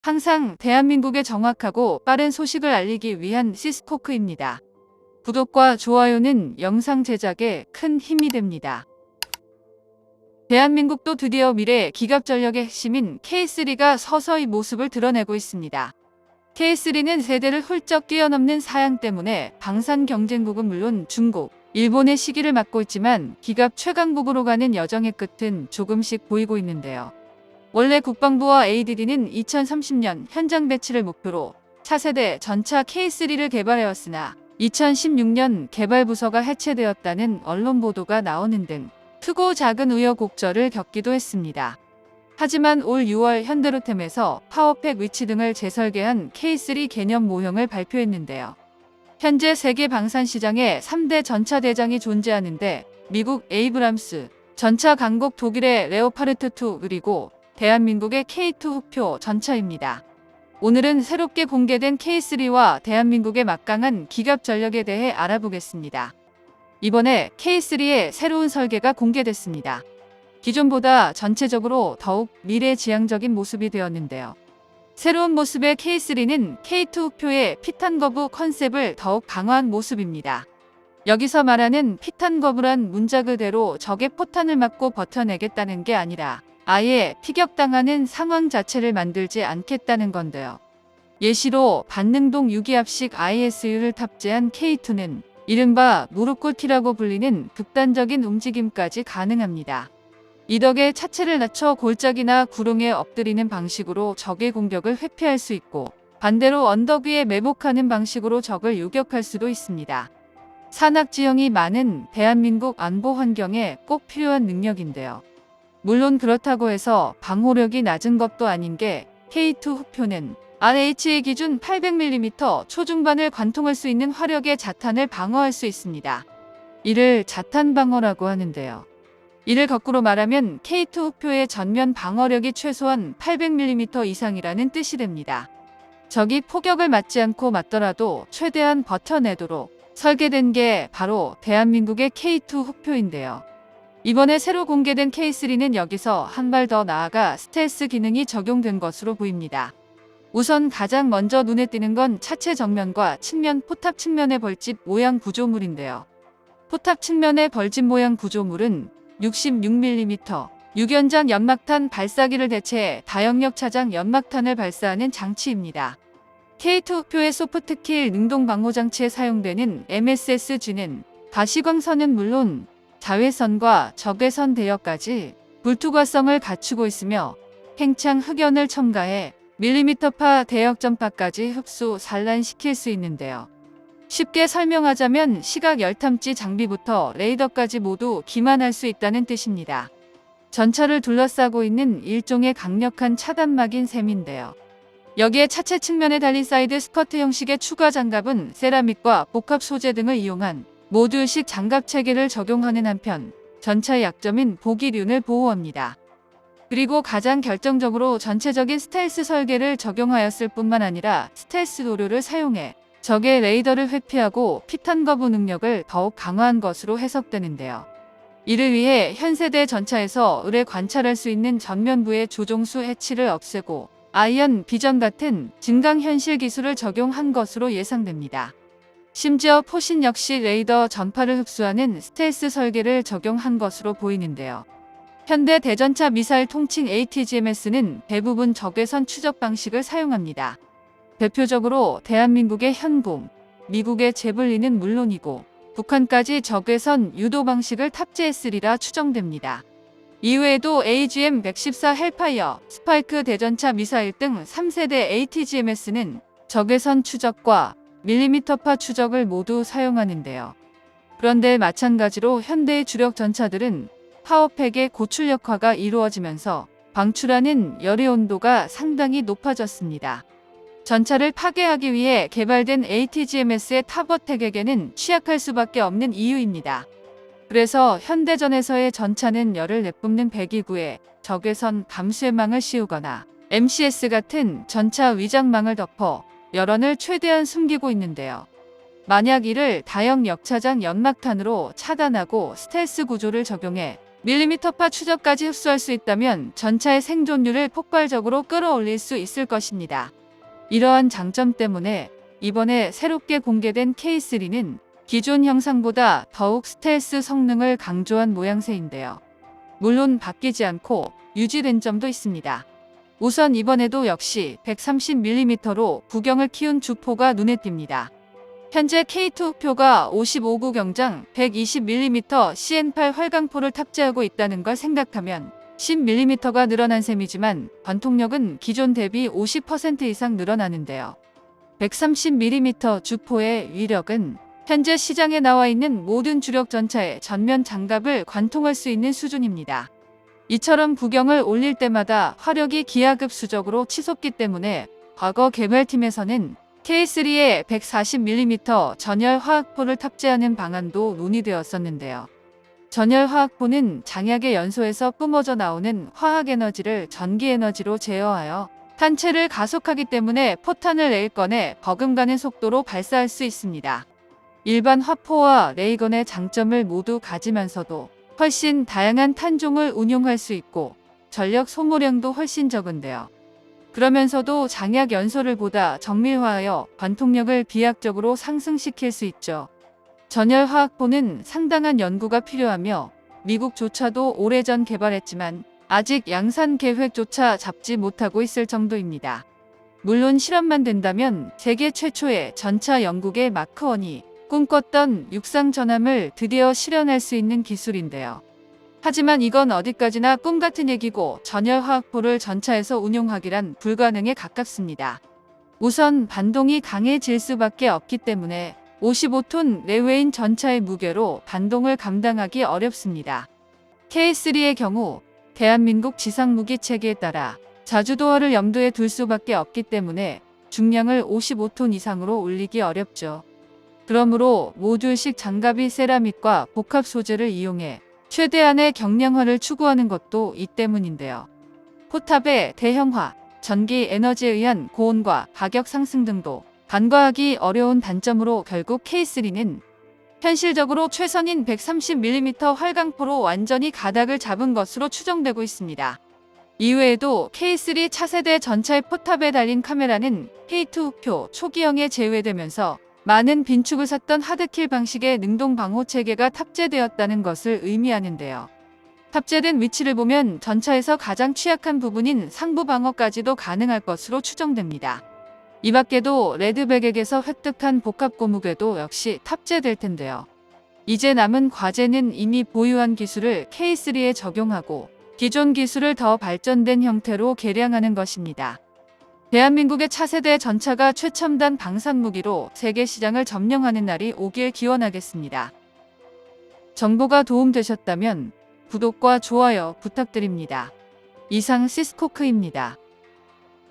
항상 대한민국에 정확하고 빠른 소식을 알리기 위한 시스코크입니다. 구독과 좋아요는 영상 제작에 큰 힘이 됩니다. 대한민국도 드디어 미래 기갑전력의 핵심인 K3가 서서히 모습을 드러내고 있습니다. K3는 세대를 훌쩍 뛰어넘는 사양 때문에 방산 경쟁국은 물론 중국, 일본의 시기를 맞고 있지만 기갑 최강국으로 가는 여정의 끝은 조금씩 보이고 있는데요. 원래 국방부와 ADD는 2030년 현장 배치를 목표로 차세대 전차 K3를 개발해왔으나 2016년 개발부서가 해체되었다는 언론 보도가 나오는 등 크고 작은 우여곡절을 겪기도 했습니다. 하지만 올 6월 현대로템에서 파워팩 위치 등을 재설계한 K3 개념 모형을 발표했는데요. 현재 세계 방산 시장에 3대 전차 대장이 존재하는데 미국 에이브람스, 전차 강국 독일의 레오파르트2 그리고 대한민국의 K2 흑표 전차입니다. 오늘은 새롭게 공개된 K3와 대한민국의 막강한 기갑 전력에 대해 알아보겠습니다. 이번에 K3의 새로운 설계가 공개됐습니다. 기존보다 전체적으로 더욱 미래지향적인 모습이 되었는데요. 새로운 모습의 K3는 K2 흑표의 피탄 거부 컨셉을 더욱 강화한 모습입니다. 여기서 말하는 피탄 거부란 문자 그대로 적의 포탄을 맞고 버텨내겠다는 게 아니라 아예 피격당하는 상황 자체를 만들지 않겠다는 건데요. 예시로 반능동 유기압식 ISU를 탑재한 K2는 이른바 무릎 꿇기라고 불리는 극단적인 움직임까지 가능합니다. 이 덕에 차체를 낮춰 골짜기나 구릉에 엎드리는 방식으로 적의 공격을 회피할 수 있고 반대로 언덕 위에 매복하는 방식으로 적을 요격할 수도 있습니다. 산악 지형이 많은 대한민국 안보 환경에 꼭 필요한 능력인데요. 물론 그렇다고 해서 방호력이 낮은 것도 아닌 게 K2 흑표는 RHA 기준 800mm 초중반을 관통할 수 있는 화력의 자탄을 방어할 수 있습니다. 이를 자탄 방어라고 하는데요. 이를 거꾸로 말하면 K2 흑표의 전면 방어력이 최소한 800mm 이상이라는 뜻이 됩니다. 적이 포격을 맞지 않고 맞더라도 최대한 버텨내도록 설계된 게 바로 대한민국의 K2 흑표인데요. 이번에 새로 공개된 K3는 여기서 한 발 더 나아가 스텔스 기능이 적용된 것으로 보입니다. 우선 가장 먼저 눈에 띄는 건 차체 정면과 측면 포탑 측면의 벌집 모양 구조물인데요. 포탑 측면의 벌집 모양 구조물은 66mm 6연장 연막탄 발사기를 대체해 다영역 차장 연막탄을 발사하는 장치입니다. K2 흑표의 소프트킬 능동 방호 장치에 사용되는 MSSG는 가시광선은 물론 자외선과 적외선 대역까지 불투과성을 갖추고 있으며 팽창 흑연을 첨가해 밀리미터파 대역 전파까지 흡수 산란시킬 수 있는데요. 쉽게 설명하자면 시각 열탐지 장비부터 레이더까지 모두 기만할 수 있다는 뜻입니다. 전차를 둘러싸고 있는 일종의 강력한 차단막인 셈인데요. 여기에 차체 측면에 달린 사이드 스커트 형식의 추가 장갑은 세라믹과 복합 소재 등을 이용한 모듈식 장갑 체계를 적용하는 한편 전차의 약점인 보기륜을 보호합니다. 그리고 가장 결정적으로 전체적인 스텔스 설계를 적용하였을 뿐만 아니라 스텔스 도료를 사용해 적의 레이더를 회피하고 피탄 거부 능력을 더욱 강화한 것으로 해석되는데요. 이를 위해 현세대 전차에서 을에 관찰할 수 있는 전면부의 조종수 해치를 없애고 아이언 비전 같은 증강현실 기술을 적용한 것으로 예상됩니다. 심지어 포신 역시 레이더 전파를 흡수하는 스텔스 설계를 적용한 것으로 보이는데요. 현대 대전차 미사일 통칭 ATGMS는 대부분 적외선 추적 방식을 사용합니다. 대표적으로 대한민국의 현공, 미국의 제블린은 물론이고 북한까지 적외선 유도 방식을 탑재했으리라 추정됩니다. 이외에도 AGM-114 헬파이어, 스파이크 대전차 미사일 등 3세대 ATGMS는 적외선 추적과 밀리미터파 추적을 모두 사용하는데요. 그런데 마찬가지로 현대의 주력 전차들은 파워팩의 고출력화가 이루어지면서 방출하는 열의 온도가 상당히 높아졌습니다. 전차를 파괴하기 위해 개발된 ATGMS의 타버텍에게는 취약할 수밖에 없는 이유입니다. 그래서 현대전에서의 전차는 열을 내뿜는 배기구에 적외선 감수해망을 씌우거나 MCS 같은 전차 위장망을 덮어 열원을 최대한 숨기고 있는데요. 만약 이를 다형 역차장 연막탄으로 차단하고 스텔스 구조를 적용해 밀리미터파 추적까지 흡수할 수 있다면 전차의 생존율을 폭발적으로 끌어올릴 수 있을 것입니다. 이러한 장점 때문에 이번에 새롭게 공개된 K3는 기존 형상보다 더욱 스텔스 성능을 강조한 모양새인데요. 물론 바뀌지 않고 유지된 점도 있습니다. 우선 이번에도 역시 130mm로 구경을 키운 주포가 눈에 띕니다. 현재 K2 흑표가 55구 경장 120mm CN8 활강포를 탑재하고 있다는 걸 생각하면 10mm가 늘어난 셈이지만 관통력은 기존 대비 50% 이상 늘어나는데요. 130mm 주포의 위력은 현재 시장에 나와 있는 모든 주력 전차의 전면 장갑을 관통할 수 있는 수준입니다. 이처럼 구경을 올릴 때마다 화력이 기하급수적으로 치솟기 때문에 과거 개발팀에서는 K3에 140mm 전열 화학포를 탑재하는 방안도 논의되었었는데요. 전열 화학포는 장약의 연소에서 뿜어져 나오는 화학에너지를 전기에너지로 제어하여 탄체를 가속하기 때문에 포탄을 레일건에 버금가는 속도로 발사할 수 있습니다. 일반 화포와 레이건의 장점을 모두 가지면서도 훨씬 다양한 탄종을 운용할 수 있고 전력 소모량도 훨씬 적은데요. 그러면서도 장약 연소를 보다 정밀화하여 관통력을 비약적으로 상승시킬 수 있죠. 전열 화학포는 상당한 연구가 필요하며 미국조차도 오래전 개발했지만 아직 양산 계획조차 잡지 못하고 있을 정도입니다. 물론 실험만 된다면 세계 최초의 전차 영국의 마크1이 꿈꿨던 육상 전함을 드디어 실현할 수 있는 기술인데요. 하지만 이건 어디까지나 꿈같은 얘기고 전열 화학포를 전차에서 운용하기란 불가능에 가깝습니다. 우선 반동이 강해질 수밖에 없기 때문에 55톤 내외인 전차의 무게로 반동을 감당하기 어렵습니다. K3의 경우 대한민국 지상무기 체계에 따라 자주도어를 염두에 둘 수밖에 없기 때문에 중량을 55톤 이상으로 올리기 어렵죠. 그러므로 모듈식 장갑이 세라믹과 복합 소재를 이용해 최대한의 경량화를 추구하는 것도 이 때문인데요. 포탑의 대형화, 전기 에너지에 의한 고온과 가격 상승 등도 간과하기 어려운 단점으로 결국 K3는 현실적으로 최선인 130mm 활강포로 완전히 가닥을 잡은 것으로 추정되고 있습니다. 이외에도 K3 차세대 전차의 포탑에 달린 카메라는 K2 흑표 초기형에 제외되면서 많은 빈축을 샀던 하드킬 방식의 능동 방호 체계가 탑재되었다는 것을 의미하는데요. 탑재된 위치를 보면 전차에서 가장 취약한 부분인 상부 방어까지도 가능할 것으로 추정됩니다. 이 밖에도 레드백액에서 획득한 복합 고무궤도 역시 탑재될 텐데요. 이제 남은 과제는 이미 보유한 기술을 K3에 적용하고 기존 기술을 더 발전된 형태로 개량하는 것입니다. 대한민국의 차세대 전차가 최첨단 방산무기로 세계 시장을 점령하는 날이 오길 기원하겠습니다. 정보가 도움되셨다면 구독과 좋아요 부탁드립니다. 이상 시스코크입니다.